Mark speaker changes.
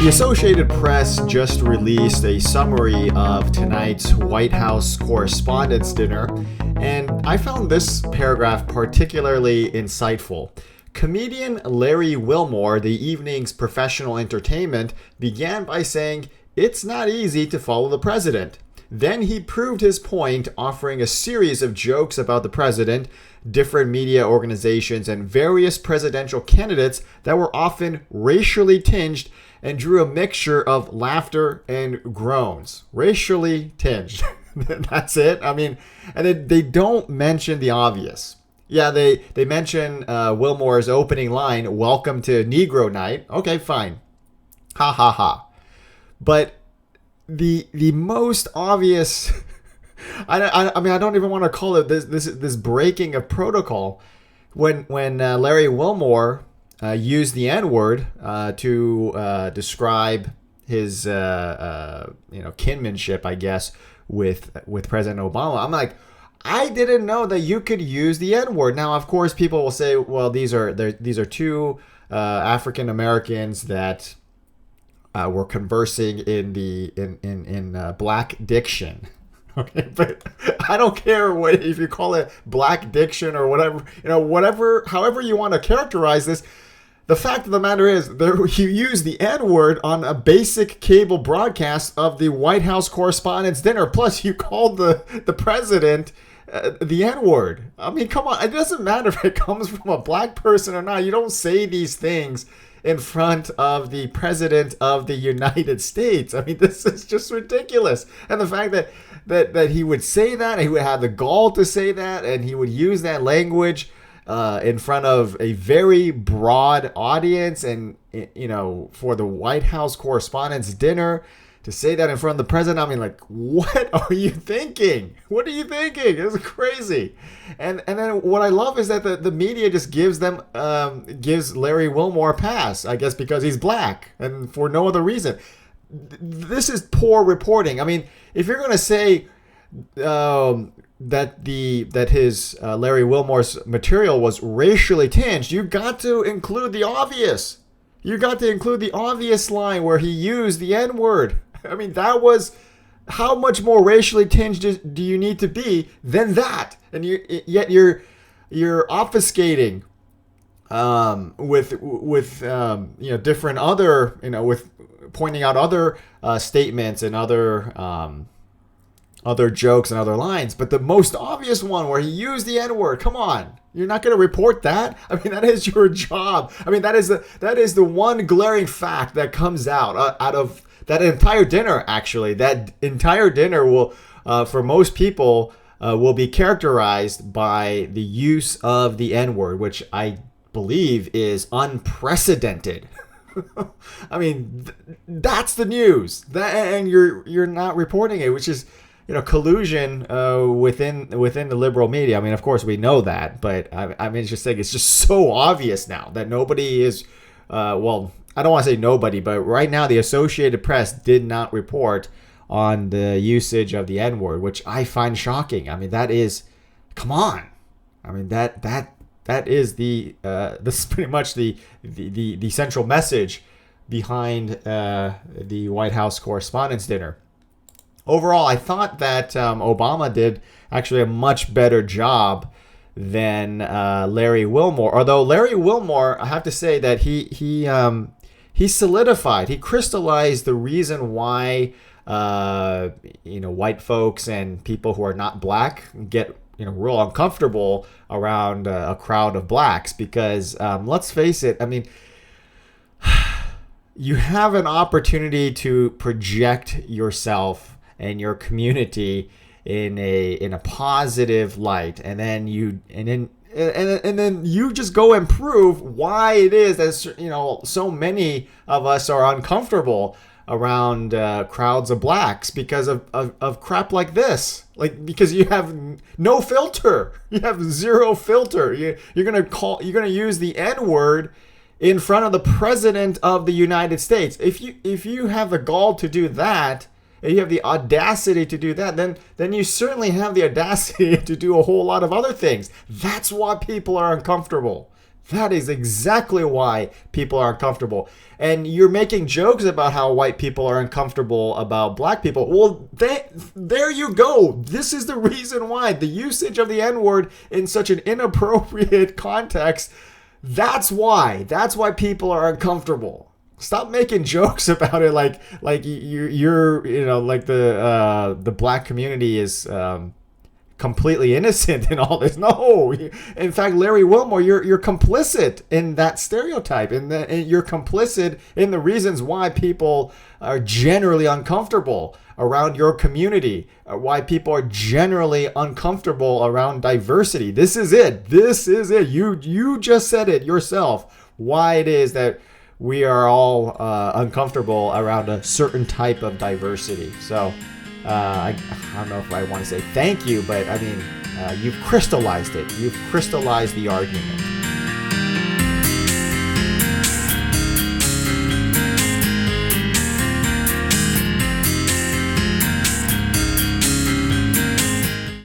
Speaker 1: The Associated Press just released a summary of tonight's White House Correspondence Dinner, and I found this paragraph particularly insightful. Comedian Larry Wilmore, the evening's professional entertainment, began by saying, "It's not easy to follow the president." Then he proved his point, offering a series of jokes about the president, different media organizations, and various presidential candidates that were often racially tinged and drew a mixture of laughter and groans. Racially tinged. That's it. I mean, and they don't mention the obvious. Yeah, they mention Wilmore's opening line, "Welcome to Negro Night." Okay, fine. Ha ha ha. But the most obvious, I mean, I don't even want to call it this breaking of protocol. When Larry Wilmore used the N-word to describe his kinship, I guess, with President Obama, I'm like, I didn't know that you could use the N-word. Now, of course, people will say, well, these are two African Americans that were conversing in black diction. Okay, but I don't care if you call it black diction or whatever, however you want to characterize this. The fact of the matter is, you use the N-word on a basic cable broadcast of the White House Correspondence Dinner. Plus, you called the president the N-word. I mean, come on. It doesn't matter if it comes from a black person or not. You don't say these things in front of the president of the United States. I mean, this is just ridiculous. And the fact that he would say that, he would have the gall to say that, and he would use that language in front of a very broad audience, and for the White House Correspondence Dinner, to say that in front of the president, I mean, like, what are you thinking? What are you thinking? It's crazy. And then what I love is that the media just gives Larry Wilmore a pass, I guess because he's black and for no other reason. This is poor reporting. I mean, if you're going to say that his Larry Wilmore's material was racially tinged, you got to include the obvious. You got to include the obvious line where he used the N-word. I mean, that was, how much more racially tinged do you need to be than that? And yet you're obfuscating with different other, with pointing out other statements and other jokes and other lines. But the most obvious one where he used the N-word, come on. You're not going to report that? I mean, that is your job. I mean, that is the one glaring fact that comes out of that entire dinner, actually. That entire dinner will, for most people, will be characterized by the use of the N-word, which I believe is unprecedented. I mean, that's the news. And you're not reporting it, which is, collusion within the liberal media. I mean, of course, we know that, but I mean, it's just so obvious now that nobody is, I don't want to say nobody, but right now the Associated Press did not report on the usage of the N-word, which I find shocking. I mean, that is, come on. I mean, that is this is pretty much the central message behind the White House Correspondence Dinner. Overall, I thought that Obama did actually a much better job than Larry Wilmore. Although Larry Wilmore, I have to say that he solidified, he crystallized the reason why white folks and people who are not black get real uncomfortable around a crowd of blacks, because let's face it, I mean, you have an opportunity to project yourself and your community in a positive light, and then you just go and prove why it is that so many of us are uncomfortable around crowds of blacks because of crap like this. Like, because you have no filter, you have zero filter. You're gonna use the N-word in front of the president of the United States. If you have the gall to do that, and you have the audacity to do that, then you certainly have the audacity to do a whole lot of other things. That's why people are uncomfortable. That is exactly why people are uncomfortable. And you're making jokes about how white people are uncomfortable about black people. Well, there you go. This is the reason why. The usage of the N-word in such an inappropriate context, that's why. That's why people are uncomfortable. Stop making jokes about it like you're like the black community is completely innocent in all this. No, in fact, Larry Wilmore, you're complicit in that stereotype, and you're complicit in the reasons why people are generally uncomfortable around your community, why people are generally uncomfortable around diversity. This is it. You just said it yourself. Why it is that we are all uncomfortable around a certain type of diversity. So I don't know if I want to say thank you, but I mean, you've crystallized it. You've crystallized the argument.